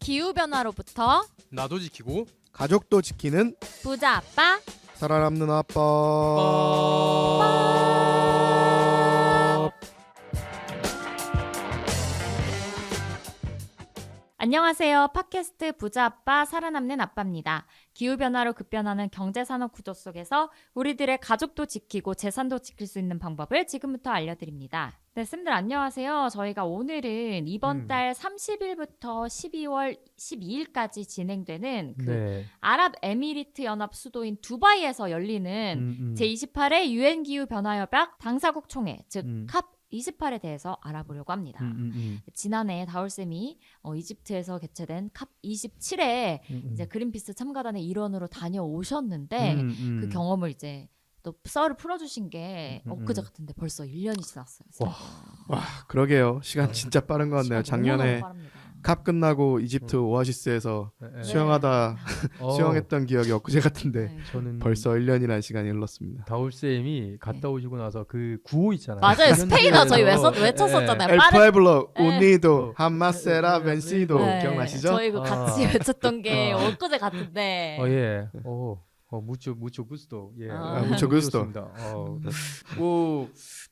기후변화로부터 나도 지키고 가족도 지키는 부자 아빠 살아남는 아빠. 안녕하세요. 팟캐스트 부자 아빠 살아남는 아빠입니다. 기후변화로 급변하는 경제산업 구조 속에서 우리들의 가족도 지키고 재산도 지킬 수 있는 방법을 지금부터 알려드립니다. 네, 쌤들 안녕하세요. 저희가 오늘은 이번 달 30일부터 12월 12일까지 진행되는 그 아랍에미리트 연합 수도인 두바이에서 열리는 제28회 유엔 기후변화협약 당사국 총회, 즉 컵 28에 대해서 알아보려고 합니다. 지난해 다울쌤이 이집트에서 개최된 컵 27에 이제 그린피스 참가단의 일원으로 다녀오셨는데 그 경험을 이제 또 썰을 풀어주신 게 엊그제 같은데 벌써 1년이 지났어요. 와, 그러게요. 시간 진짜 빠른 것 같네요. 작년에 컵 끝나고 이집트 오아시스에서 수영하다 수영했던 기억이 엊그제 같은데 저는 벌써 1년이라는 시간이 흘렀습니다. 다울쌤이 갔다 오시고 나서 그 구호 있잖아요. 맞아요. 스페인어 저희 외쳤었잖아요. 엘 푸에블로 네. 우니도 한마세라 벤시도 네. 기억나시죠? 저희 그 같이 외쳤던 게 엊그제 같은데. 예. 무초 구스도. 예. 무초 구스도.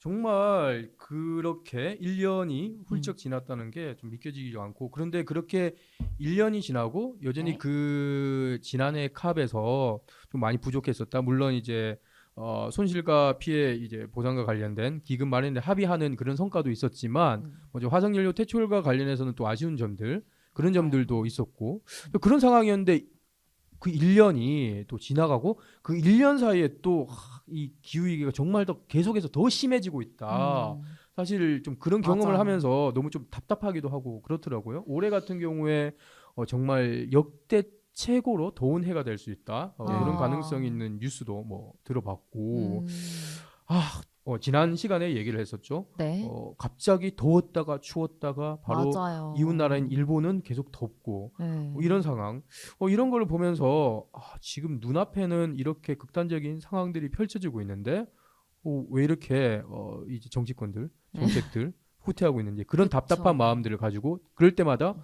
정말 그렇게 1년이 훌쩍 지났다는 게 좀 믿겨지지 않고, 그런데 그렇게 1년이 지나고 여전히 네. 그 지난해 캅에서 좀 많이 부족했었다. 물론 이제 손실과 피해 이제 보상과 관련된 기금 마련에 합의하는 그런 성과도 있었지만 먼저 화석연료 퇴출과 관련해서는 또 아쉬운 점들, 그런 점들도 있었고, 또 그런 상황이었는데 그 1년이 또 지나가고 그 1년 사이에 또 이 기후위기가 정말 더 계속해서 더 심해지고 있다. 사실 좀 그런 경험을 맞아요. 하면서 너무 좀 답답하기도 하고 그렇더라고요. 올해 같은 경우에 정말 역대 최고로 더운 해가 될 수 있다. 그런 가능성이 있는 뉴스도 뭐 들어봤고, 지난 시간에 얘기를 했었죠. 네. 갑자기 더웠다가 추웠다가 바로 맞아요. 이웃 나라인 일본은 계속 덥고 네. 이런 상황, 이런 걸 보면서 지금 눈앞에는 이렇게 극단적인 상황들이 펼쳐지고 있는데 왜 이렇게 이제 정치권들, 정책들 후퇴하고 있는지, 그런 그쵸. 답답한 마음들을 가지고 그럴 때마다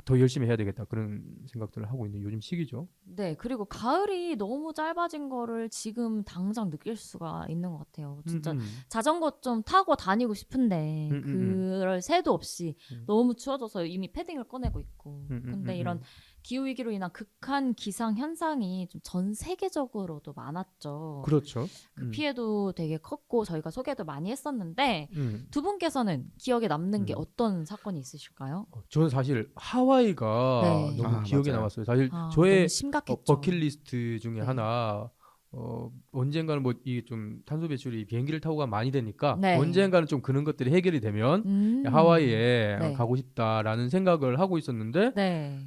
더 열심히 해야 되겠다, 그런 생각들을 하고 있는 요즘 시기죠. 네, 그리고 가을이 너무 짧아진 거를 지금 당장 느낄 수가 있는 것 같아요. 진짜 자전거 좀 타고 다니고 싶은데 그럴 새도 없이 너무 추워져서 이미 패딩을 꺼내고 있고. 근데 이런 기후위기로 인한 극한 기상 현상이 좀 전 세계적으로도 많았죠. 그렇죠. 그 피해도 되게 컸고 저희가 소개도 많이 했었는데 두 분께서는 기억에 남는 게 어떤 사건이 있으실까요? 저는 사실 하와이가 네. 너무 기억에 맞아요. 남았어요. 사실 너무 저의 심각했죠. 버킷리스트 중에 네. 하나, 언젠가는 뭐 이게 좀 탄소 배출이 비행기를 타고 가면 많이 되니까 네. 언젠가는 좀 그런 것들이 해결이 되면 하와이에 네. 가고 싶다라는 생각을 하고 있었는데 네.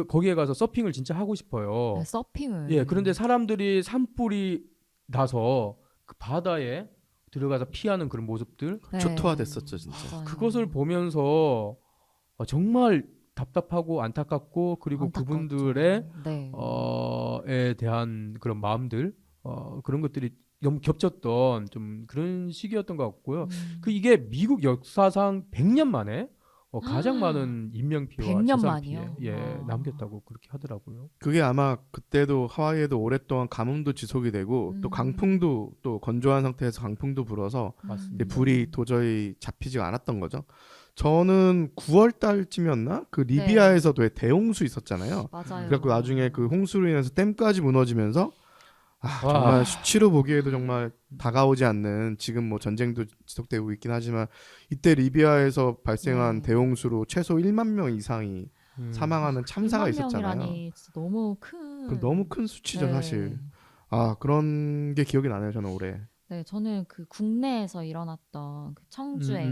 거기에 가서 서핑을 진짜 하고 싶어요. 네, 서핑을. 예, 그런데 사람들이 산불이 나서 그 바다에 들어가서 피하는 그런 모습들, 네. 초토화됐었죠 진짜. 맞아요. 그것을 보면서 정말 답답하고 안타깝고, 그리고 안타까웠죠. 그분들의 네. 에 대한 그런 마음들, 그런 것들이 너무 겹쳤던 좀 그런 시기였던 것 같고요. 이게 미국 역사상 100년 만에 가장 많은 인명 피해와 100년 재산 만이요? 피해 남겼다고 그렇게 하더라고요. 그게 아마 그때도 하와이에도 오랫동안 가뭄도 지속이 되고 또 강풍도, 또 건조한 상태에서 강풍도 불어서 맞습니다. 불이 도저히 잡히지가 않았던 거죠. 저는 9월 달쯤이었나? 그 리비아에서도 왜 대홍수 있었잖아요. 맞아요. 그래갖고 나중에 그 홍수로 인해서 댐까지 무너지면서 정말 수치로 보기에도 정말 다가오지 않는, 지금 뭐 전쟁도 지속되고 있긴 하지만 이때 리비아에서 발생한 대홍수로 최소 1만 명 이상이 사망하는 참사가 1만 있었잖아요. 명이라니 진짜 너무 큰. 너무 큰 수치죠 네. 사실. 그런 게 기억이 나네요 저는 올해. 네, 저는 그 국내에서 일어났던 그 청주에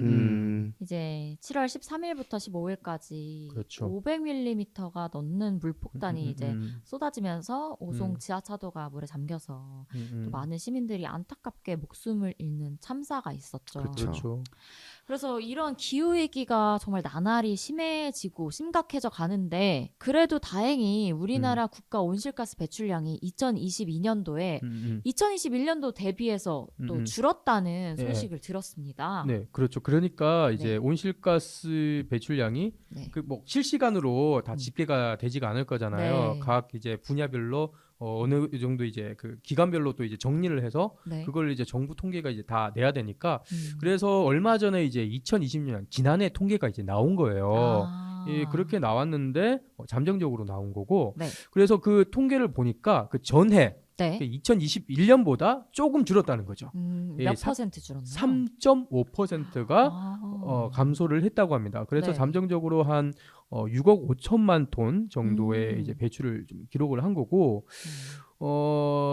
이제 7월 13일부터 15일까지 그렇죠. 500mm가 넘는 물폭탄이 이제 쏟아지면서 오송 지하차도가 물에 잠겨서 또 많은 시민들이 안타깝게 목숨을 잃는 참사가 있었죠. 그렇죠. 그래서 이런 기후 위기가 정말 나날이 심해지고 심각해져 가는데 그래도 다행히 우리나라 국가 온실가스 배출량이 2022년도에 2021년도 대비해서 또 음. 줄었다는 예. 소식을 들었습니다. 네, 그렇죠. 그러니까 이제 네. 온실가스 배출량이 네. 그 뭐 실시간으로 다 집계가 되지가 않을 거잖아요. 네. 각 이제 분야별로 어느 정도 이제 그 기간별로 또 이제 정리를 해서 네. 그걸 이제 정부 통계가 이제 다 내야 되니까 음. 그래서 얼마 전에 이제 2020년 지난해 통계가 이제 나온 거예요. 아. 예, 그렇게 나왔는데 잠정적으로 나온 거고 네. 그래서 그 통계를 보니까 그 전해 네. 2021년보다 조금 줄었다는 거죠. 몇 예, 퍼센트 줄었나요? 3.5%가 아. 감소를 했다고 합니다. 그래서 네. 잠정적으로 한 6억 5천만 톤 정도의 이제 배출을 좀 기록을 한 거고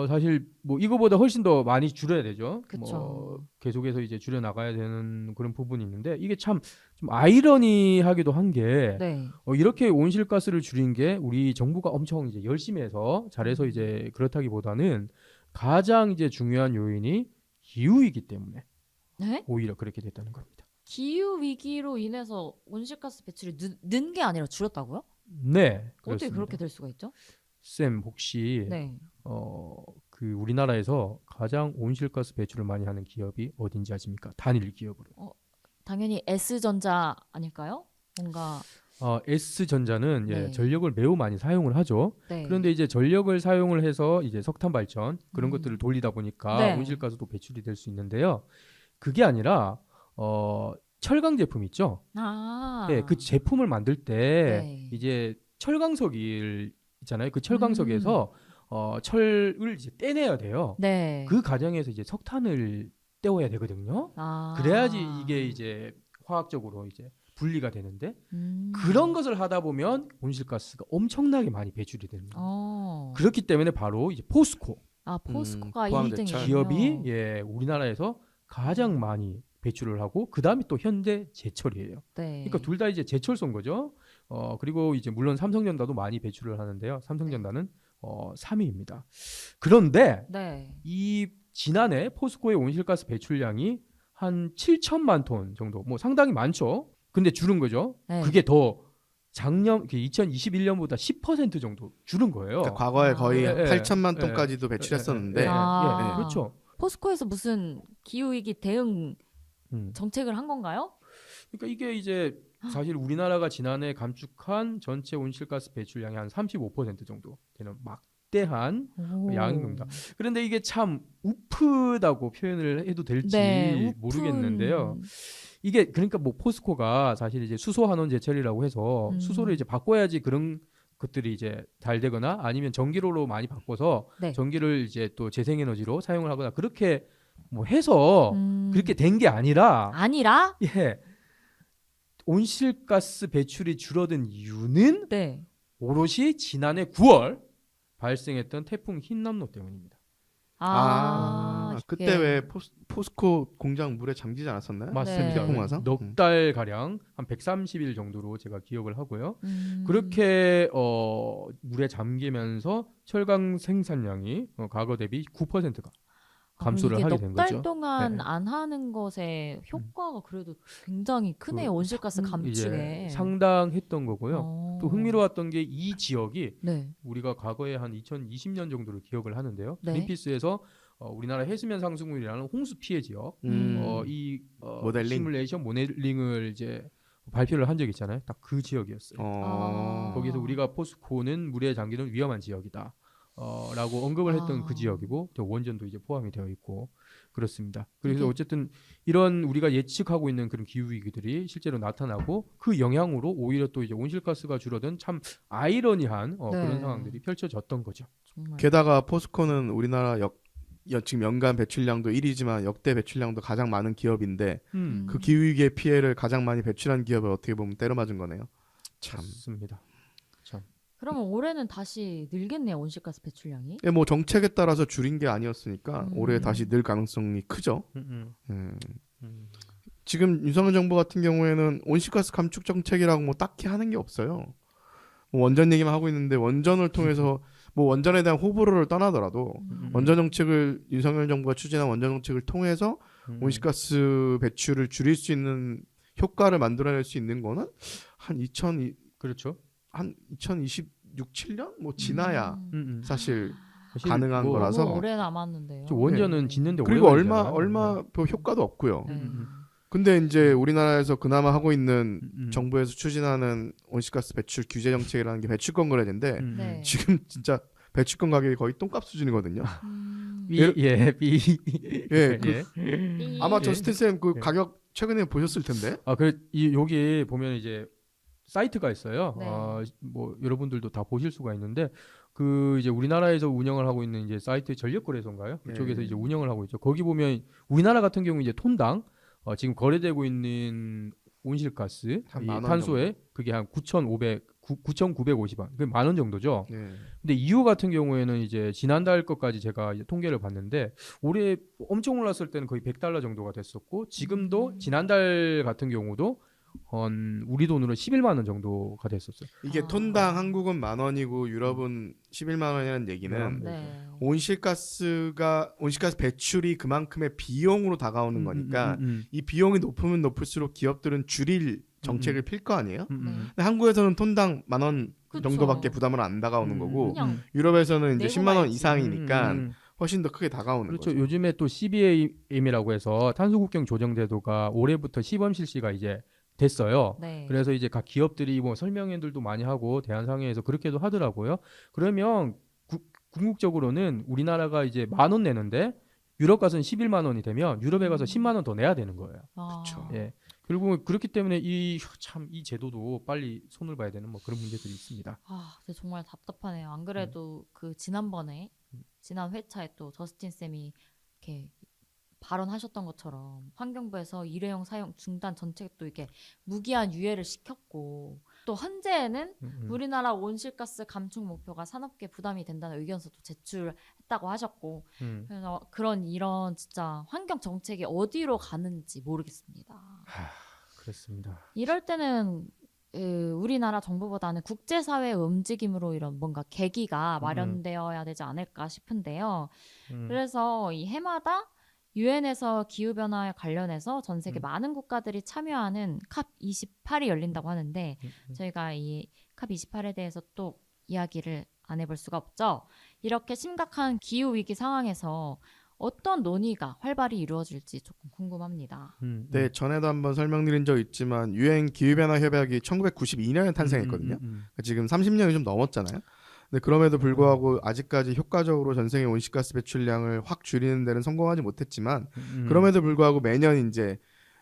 사실 뭐 이거보다 훨씬 더 많이 줄여야 되죠. 그쵸. 뭐 계속해서 이제 줄여 나가야 되는 그런 부분이 있는데 이게 참 좀 아이러니하기도 한 게 네. 이렇게 온실가스를 줄인 게 우리 정부가 엄청 이제 열심히 해서 잘해서 이제 그렇다기보다는 가장 이제 중요한 요인이 기후이기 때문에 네? 오히려 그렇게 됐다는 겁니다. 기후 위기로 인해서 온실가스 배출이 는 게 아니라 줄었다고요? 네, 어떻게 그렇습니다. 그렇게 될 수가 있죠? 쌤 혹시 네. 그 우리나라에서 가장 온실가스 배출을 많이 하는 기업이 어딘지 아십니까? 단일 기업으로. 당연히 S전자 아닐까요? 뭔가 S전자는 예, 네. 전력을 매우 많이 사용을 하죠. 네. 그런데 이제 전력을 사용을 해서 이제 석탄 발전 그런 음. 것들을 돌리다 보니까 네. 온실가스도 배출이 될 수 있는데요. 그게 아니라 철강 제품 있죠. 아. 네, 그 제품을 만들 때 네. 이제 철강석이 있잖아요. 그 철강석에서 철을 이제 떼내야 돼요. 네. 그 과정에서 이제 석탄을 떼어야 되거든요. 아. 그래야지 이게 이제 화학적으로 이제 분리가 되는데 음. 그런 것을 하다 보면 온실가스가 엄청나게 많이 배출이 됩니다. 그렇기 때문에 바로 이제 포스코 포스코가 포항제철. 1등이군요. 기업이 예, 우리나라에서 가장 많이 배출을 하고 그다음이 또 현대 제철이에요. 네. 그러니까 둘 다 이제 제철소인 거죠. 그리고 이제 물론 삼성전자도 많이 배출을 하는데요. 삼성전자는 3위입니다. 그런데 네. 이 지난해 포스코의 온실가스 배출량이 한 7천만 톤 정도, 뭐 상당히 많죠. 근데 줄은 거죠. 네. 그게 더 작년 2021년보다 10% 정도 줄은 거예요. 그러니까 과거에 거의 예, 예. 8천만 예. 톤까지도 배출했었는데 예, 예, 아. 그렇죠. 포스코에서 무슨 기후위기 대응 음. 정책을 한 건가요? 그러니까 이게 이제 사실 우리나라가 지난해 감축한 전체 온실가스 배출량이 한 35% 정도 되는 막대한 오. 양인 겁니다. 그런데 이게 참 우프다고 표현을 해도 될지 네, 모르겠는데요. 이게 그러니까 뭐 포스코가 사실 이제 수소 환원 제철이라고 해서 수소를 이제 바꿔야지 그런 것들이 이제 잘 되거나 아니면 전기로로 많이 바꿔서 네. 전기를 이제 또 재생에너지로 사용을 하거나 그렇게 뭐 해서 그렇게 된 게 아니라 아니라? 예. 온실가스 배출이 줄어든 이유는 네. 오롯이 지난해 9월 발생했던 태풍 흰남노 때문입니다. 그때 왜 포스코 공장 물에 잠기지 않았었나요? 맞습니다. 태풍 와서? 넉 달 가량 한 130일 정도로 제가 기억을 하고요. 음. 그렇게 물에 잠기면서 철강 생산량이 과거 대비 9%가 감소를 하게 된 넉달 거죠. 동안 네. 안 하는 것의 효과가 그래도 굉장히 크네요. 온실가스 감축에. 이제 상당했던 거고요. 또 흥미로웠던 게 이 지역이 네. 우리가 과거에 한 2020년 정도를 기억을 하는데요. 네. 그린피스에서 우리나라 해수면 상승물이라는 홍수 피해 지역 모델링. 시뮬레이션 모델링을 이제 발표를 한 적이 있잖아요. 딱 그 지역이었어요. 거기서 우리가 포스코는 물에 잠기는 위험한 지역이다. 라고 언급을 했던 그 지역이고 또 원전도 이제 포함이 되어 있고 그렇습니다. 그래서 어쨌든 이런 우리가 예측하고 있는 그런 기후 위기들이 실제로 나타나고 그 영향으로 오히려 또 이제 온실가스가 줄어든 참 아이러니한 그런 상황들이 펼쳐졌던 거죠. 정말. 게다가 포스코는 우리나라 지금 연간 배출량도 1위지만 역대 배출량도 가장 많은 기업인데 그 기후위기의 피해를 가장 많이 배출한 기업을 어떻게 보면 때려맞은 거네요. 참. 맞습니다. 그러면 올해는 다시 늘겠네요. 온실가스 배출량이. 예, 뭐 정책에 따라서 줄인 게 아니었으니까 올해 다시 늘 가능성이 크죠. 지금 윤석열 정부 같은 경우에는 온실가스 감축 정책이라고 뭐 딱히 하는 게 없어요. 뭐 원전 얘기만 하고 있는데 원전을 통해서 뭐 원전에 대한 호불호를 떠나더라도 원전 정책을 윤석열 정부가 추진한 원전 정책을 통해서 온실가스 배출을 줄일 수 있는 효과를 만들어낼 수 있는 거는 한 그렇죠. 2026, 7년 뭐 지나야 사실 사실 가능한 뭐 거라서. 너무 오래 남았는데요. 저 원전은 네. 짓는데 그리고 오래 얼마 걸리잖아요. 별 효과도 없고요. 네. 근데 이제 우리나라에서 그나마 하고 있는 음. 정부에서 추진하는 온실가스 배출 규제 정책이라는 게 배출권 거래제인데 네. 지금 진짜 배출권 가격이 거의 똥값 수준이거든요. 예, 아마 삐. 저스틴 쌤그 예. 가격 최근에 보셨을 텐데. 여기 보면 이제 사이트가 있어요. 네. 뭐 여러분들도 다 보실 수가 있는데 그 이제 우리나라에서 운영을 하고 있는 이제 사이트 전력거래소인가요? 그쪽에서 네. 이제 운영을 하고 있죠. 거기 보면 우리나라 같은 경우 이제 톤당 지금 거래되고 있는 온실가스 한 이 만원 탄소에 그게 한 9,950원, 그게 10,000원 정도죠. 네. 근데 EU 같은 경우에는 이제 지난달 것까지 제가 이제 통계를 봤는데 올해 엄청 올랐을 때는 거의 $100 정도가 됐었고 지금도 지난달 같은 경우도 우리 돈으로 11만 원 정도가 됐었어요. 이게 톤당 한국은 10,000원이고 유럽은 11만 원이라는 얘기는 네. 온실가스 배출이 그만큼의 비용으로 다가오는 거니까 이 비용이 높으면 높을수록 기업들은 줄일 정책을 필 거 아니에요? 근데 한국에서는 톤당 10,000원 그쵸. 정도밖에 부담을 안 다가오는 거고 그냥 유럽에서는 이제 내고 10만 원 말지. 이상이니까 훨씬 더 크게 다가오는 그렇죠. 거죠. 요즘에 또 CBAM이라고 해서 탄소국경 조정 제도가 올해부터 시범 실시가 이제 됐어요. 네. 그래서 이제 각 기업들이 뭐 설명회들도 많이 하고 대한상회에서 그렇게도 하더라고요. 그러면 궁극적으로는 우리나라가 이제 10,000원 내는데 유럽 가서는 11만 원이 되면 유럽에 가서 10만 원 더 내야 되는 거예요. 그렇죠. 예. 그리고 그렇기 때문에 이 제도도 빨리 손을 봐야 되는 뭐 그런 문제들이 있습니다. 근데 정말 답답하네요. 안 그래도 그 지난번에 지난 회차에 또 저스틴 쌤이 이렇게 발언하셨던 것처럼 환경부에서 일회용 사용 중단 정책도 이렇게 무기한 유예를 시켰고 또 현재에는 우리나라 온실가스 감축 목표가 산업계 부담이 된다는 의견서도 제출했다고 하셨고 그래서 이런 진짜 환경 정책이 어디로 가는지 모르겠습니다. 그렇습니다. 이럴 때는 우리나라 정부보다는 국제사회의 움직임으로 이런 뭔가 계기가 마련되어야 되지 않을까 싶은데요. 그래서 이 해마다 유엔에서 기후변화에 관련해서 전 세계 많은 국가들이 참여하는 캅 28이 열린다고 하는데 저희가 이 캅 28에 대해서 또 이야기를 안 해볼 수가 없죠. 이렇게 심각한 기후위기 상황에서 어떤 논의가 활발히 이루어질지 조금 궁금합니다. 네, 전에도 한번 설명드린 적 있지만 유엔 기후변화 협약이 1992년에 탄생했거든요. 지금 30년이 좀 넘었잖아요. 근데 그럼에도 불구하고 아직까지 효과적으로 전 세계 온실가스 배출량을 확 줄이는 데는 성공하지 못했지만 그럼에도 불구하고 매년 이제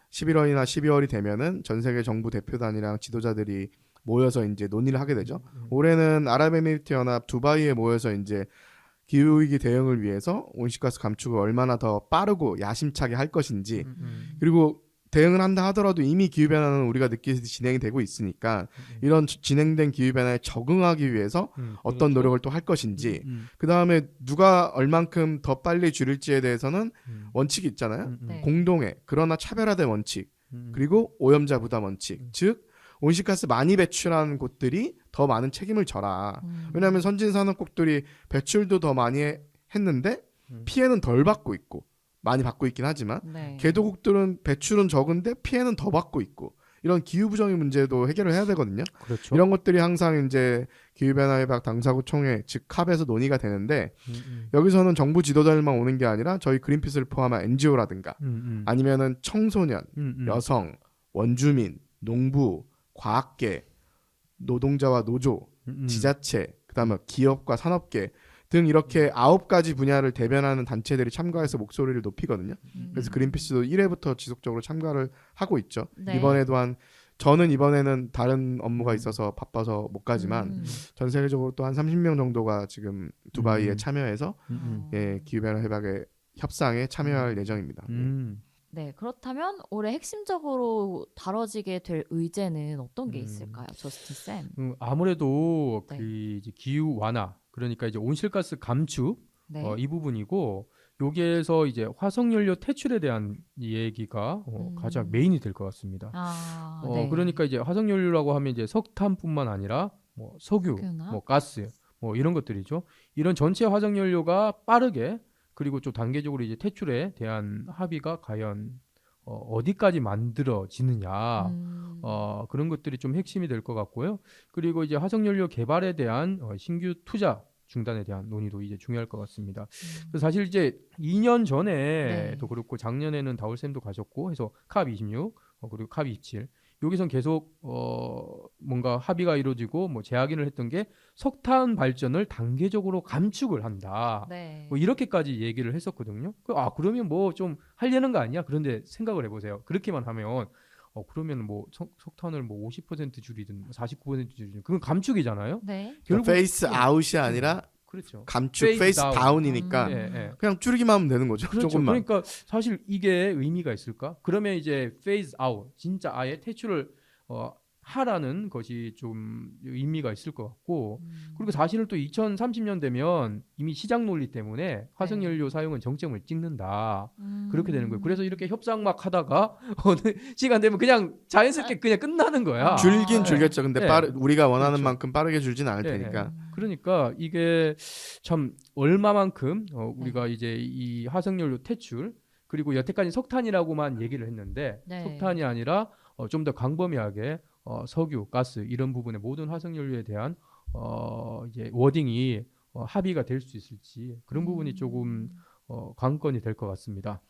11월이나 12월이 되면은 전 세계 정부 대표단이랑 지도자들이 모여서 이제 논의를 하게 되죠. 올해는 아랍에미리트 연합 두바이에 모여서 이제 기후위기 대응을 위해서 온실가스 감축을 얼마나 더 빠르고 야심차게 할 것인지 그리고 대응을 한다 하더라도 이미 기후변화는 우리가 느끼듯이 진행이 되고 있으니까 이런 진행된 기후변화에 적응하기 위해서 어떤 노력을 또 할 것인지 그 다음에 누가 얼만큼 더 빨리 줄일지에 대해서는 원칙이 있잖아요. 네. 공동의 그러나 차별화된 원칙 그리고 오염자 부담 원칙 즉 온실가스 많이 배출하는 곳들이 더 많은 책임을 져라. 왜냐하면 선진 산업국들이 배출도 더 많이 했는데 피해는 덜 받고 있고 많이 받고 있긴 하지만 네. 개도국들은 배출은 적은데 피해는 더 받고 있고 이런 기후 부정의 문제도 해결을 해야 되거든요. 그렇죠. 이런 것들이 항상 이제 기후변화 협약 당사국 총회 즉 캅에서 논의가 되는데 여기서는 정부 지도자들만 오는 게 아니라 저희 그린피스를 포함한 NGO라든가 아니면은 청소년, 여성, 원주민, 농부, 과학계, 노동자와 노조, 지자체, 그다음에 기업과 산업계 등 이렇게 9가지 분야를 대변하는 단체들이 참가해서 목소리를 높이거든요. 그래서 그린피스도 1회부터 지속적으로 참가를 하고 있죠. 네. 저는 이번에는 다른 업무가 있어서 바빠서 못 가지만 전 세계적으로 또 한 30명 정도가 지금 두바이에 참여해서 예, 기후변화 협약의 협상에 참여할 예정입니다. 네, 그렇다면 올해 핵심적으로 다뤄지게 될 의제는 어떤 게 있을까요, 저스틴 쌤? 아무래도 네. 그 이제 기후 완화 그러니까 이제 온실가스 감축 네. 이 부분이고 여기에서 이제 화석연료 퇴출에 대한 얘기가 가장 메인이 될 것 같습니다. 네. 그러니까 이제 화석연료라고 하면 이제 석탄뿐만 아니라 뭐 석유, 석유나? 뭐 가스, 뭐 이런 것들이죠. 이런 전체 화석연료가 빠르게 그리고 좀 단계적으로 이제 퇴출에 대한 합의가 과연 어디까지 만들어지느냐 그런 것들이 좀 핵심이 될 것 같고요. 그리고 이제 화석연료 개발에 대한 신규 투자 중단에 대한 논의도 이제 중요할 것 같습니다. 그래서 사실 이제 2년 전에도 그렇고 작년에는 다울쌤도 가셨고 해서 캅 26 그리고 캅 27 여기선 계속 뭔가 합의가 이루어지고 뭐 재확인을 했던 게 석탄 발전을 단계적으로 감축을 한다. 네. 뭐 이렇게까지 얘기를 했었거든요. 그러면 뭐 좀 하려는 거 아니야? 그런데 생각을 해보세요. 그렇게만 하면 그러면 뭐 석탄을 뭐 50% 줄이든 49% 줄이든 그건 감축이잖아요. 네. 결국 페이스 아웃이 아니라 그렇죠. 감축, 페이스 다운이니까 예. 그냥 줄이기만 하면 되는 거죠. 그렇죠. 조금만. 그러니까 사실 이게 의미가 있을까? 그러면 이제 페이스 아웃, 진짜 아예 퇴출을 하라는 것이 좀 의미가 있을 것 같고 그리고 사실은 또 2030년 되면 이미 시장 논리 때문에 화석연료 사용은 정점을 찍는다. 그렇게 되는 거예요. 그래서 이렇게 협상 막 하다가 어느 시간 되면 그냥 자연스럽게 그냥 끝나는 거야. 줄긴 줄겠죠. 근데 우리가 원하는 그렇죠. 만큼 빠르게 줄진 않을 네. 테니까. 그러니까 이게 참 얼마만큼 우리가 이제 이 화석연료 퇴출 그리고 여태까지 석탄이라고만 얘기를 했는데 석탄이 아니라 좀 더 광범위하게 석유, 가스 이런 부분의 모든 화석연료에 대한 이제 워딩이 합의가 될 수 있을지 그런 부분이 조금 관건이 될 것 같습니다.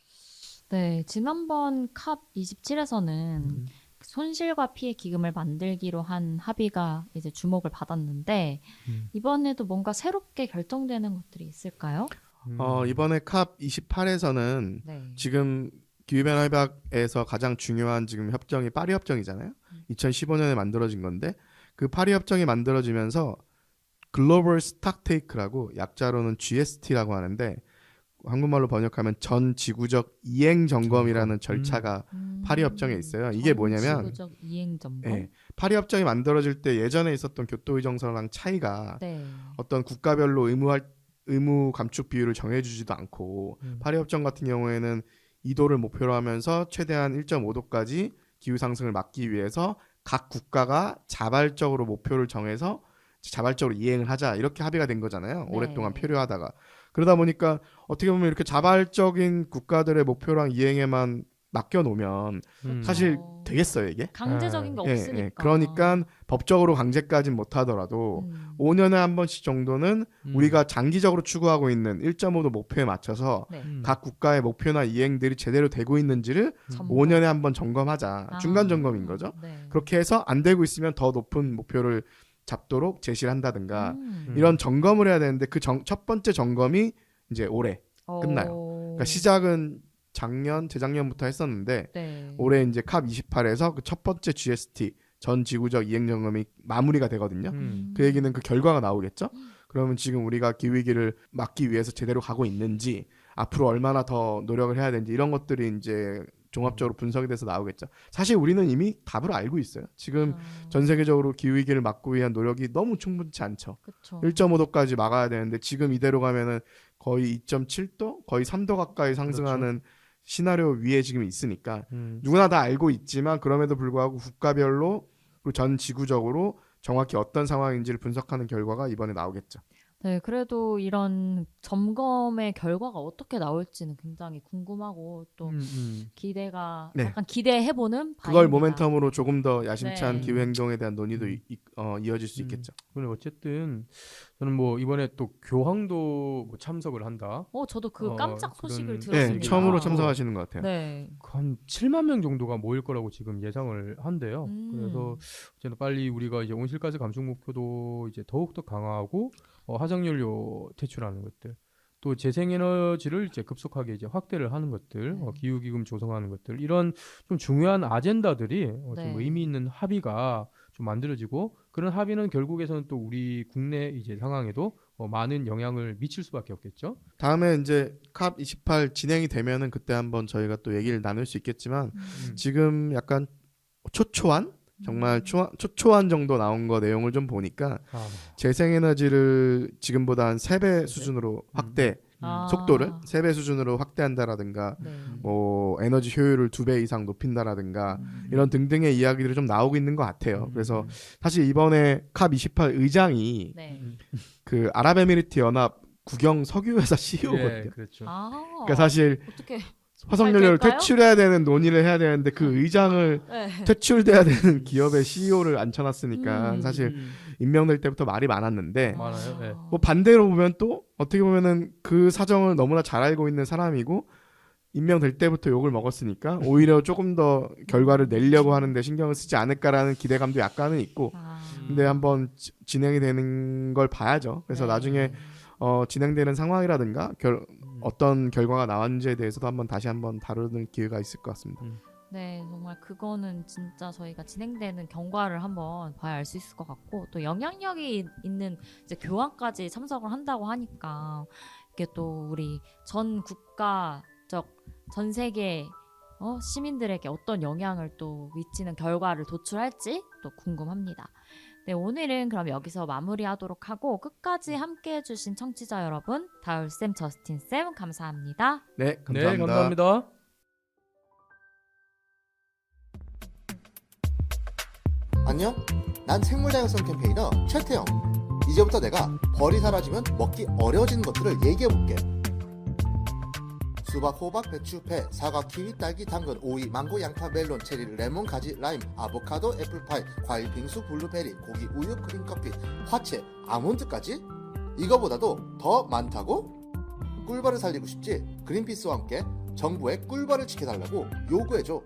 네, 지난번 캅 27에서는 손실과 피해 기금을 만들기로 한 합의가 이제 주목을 받았는데 이번에도 뭔가 새롭게 결정되는 것들이 있을까요? 이번에 캅 28에서는 지금 기후변화 협약에서 가장 중요한 지금 협정이 파리 협정이잖아요. 2015년에 만들어진 건데 그 파리 협정이 만들어지면서 글로벌 스탁테이크라고 약자로는 GST라고 하는데 한국말로 번역하면 전 지구적 이행 점검이라는 절차가 파리 협정에 있어요. 이게 뭐냐면 지구적 이행 점검. 네, 파리 협정이 만들어질 때 예전에 있었던 교토의정서랑 차이가 어떤 국가별로 의무 감축 비율을 정해주지도 않고 파리 협정 같은 경우에는 2도를 목표로 하면서 최대한 1.5도까지 기후 상승을 막기 위해서 각 국가가 자발적으로 목표를 정해서 자발적으로 이행을 하자 이렇게 합의가 된 거잖아요. 오랫동안 표류하다가 그러다 보니까 어떻게 보면 이렇게 자발적인 국가들의 목표랑 이행에만 맡겨놓으면 사실 되겠어요 이게? 강제적인 게 없으니까. 그러니까 법적으로 강제까지는 못하더라도 5년에 한 번씩 정도는 우리가 장기적으로 추구하고 있는 1.5도 목표에 맞춰서 각 국가의 목표나 이행들이 제대로 되고 있는지를 5년에 한 번 점검하자. 중간 점검인 거죠. 그렇게 해서 안 되고 있으면 더 높은 목표를 잡도록 제시를 한다든가 이런 점검을 해야 되는데 그 첫 번째 점검이 이제 올해 끝나요. 그러니까 시작은 재작년부터 했었는데 올해 이제 캅 28에서 그 첫 번째 GST 전 지구적 이행 점검이 마무리가 되거든요. 그 얘기는 그 결과가 나오겠죠. 그러면 지금 우리가 기후위기를 막기 위해서 제대로 가고 있는지 앞으로 얼마나 더 노력을 해야 되는지 이런 것들이 이제 종합적으로 분석이 돼서 나오겠죠. 사실 우리는 이미 답을 알고 있어요. 지금 전 세계적으로 기후위기를 막기 위한 노력이 너무 충분치 않죠. 1.5도까지 막아야 되는데 지금 이대로 가면은 거의 2.7도? 거의 3도 가까이 상승하는 시나리오 위에 지금 있으니까 누구나 다 알고 있지만 그럼에도 불구하고 국가별로 그리고 전 지구적으로 정확히 어떤 상황인지를 분석하는 결과가 이번에 나오겠죠. 네, 그래도 이런 점검의 결과가 어떻게 나올지는 굉장히 궁금하고 또 기대가 약간 기대해보는 그걸 바입니다. 모멘텀으로 조금 더 야심찬 기후행동에 대한 논의도 이어질 수 있겠죠. 그럼 어쨌든 저는 뭐 이번에 또 교황도 뭐 참석을 한다. 저도 그 깜짝 소식을 그런- 들었습니다. 네, 처음으로 참석하시는 것 같아요. 네. 한 7만 명 정도가 모일 거라고 지금 예상을 한대요. 그래서 어쨌든 빨리 우리가 이제 온실가스 감축 목표도 이제 더욱더 강화하고 화석연료 퇴출하는 것들, 또 재생에너지를 이제 급속하게 이제 확대를 하는 것들, 기후기금 조성하는 것들 이런 좀 중요한 아젠다들이 좀 의미 있는 합의가 좀 만들어지고 그런 합의는 결국에서는 또 우리 국내 이제 상황에도 많은 영향을 미칠 수밖에 없겠죠. 다음에 이제 캅 28 진행이 되면은 그때 한번 저희가 또 얘기를 나눌 수 있겠지만 지금 약간 초초한 정말 초초한 정도 나온 거 내용을 좀 보니까 재생에너지를 지금보다 한 3배 수준으로 확대 속도를 3배 수준으로 확대한다라든가 뭐 에너지 효율을 2배 이상 높인다라든가 이런 등등의 이야기들이 좀 나오고 있는 것 같아요. 그래서 사실 이번에 캅 28 의장이 그 아랍에미리트 연합 국영 석유회사 CEO거든요. 예, 그렇죠. 아, 그러니까 사실 어떻게 화석연료를 될까요? 퇴출해야 되는 논의를 해야 되는데 그 의장을 네. 퇴출돼야 되는 기업의 CEO를 앉혀놨으니까 음. 사실 임명될 때부터 말이 많았는데 많아요. 예. 뭐 반대로 보면 또 어떻게 보면은 그 사정을 너무나 잘 알고 있는 사람이고 임명될 때부터 욕을 먹었으니까 오히려 조금 더 결과를 내려고 하는데 신경을 쓰지 않을까라는 기대감도 약간은 있고 아. 근데 한번 진행이 되는 걸 봐야죠. 그래서 네. 나중에 진행되는 상황이라든가 어떤 결과가 나왔는지에 대해서도 다시 한번 다루는 기회가 있을 것 같습니다. 네, 정말 그거는 진짜 저희가 진행되는 경과를 한번 봐야 알 수 있을 것 같고 또 영향력이 있는 이제 교황까지 참석을 한다고 하니까 이게 또 우리 전 국가적 전 세계 시민들에게 어떤 영향을 또 미치는 결과를 도출할지 또 궁금합니다. 네, 오늘은 그럼 여기서 마무리하도록 하고 끝까지 함께해 주신 청취자 여러분, 다울쌤, 저스틴쌤 감사합니다. 네, 네, 감사합니다. 안녕? 난 생물다양성 캠페이너 최태영. 이제부터 내가 벌이 사라지면 먹기 어려워지는 것들을 얘기해볼게. 수박, 호박, 배추, 배, 사과, 키위, 딸기, 당근, 오이, 망고, 양파, 멜론, 체리, 레몬, 가지, 라임, 아보카도, 애플파이, 과일, 빙수, 블루베리, 고기, 우유, 크림, 커피, 화채, 아몬드까지? 이거보다도 더 많다고? 꿀벌을 살리고 싶지? 그린피스와 함께 정부의 꿀벌을 지켜달라고 요구해줘.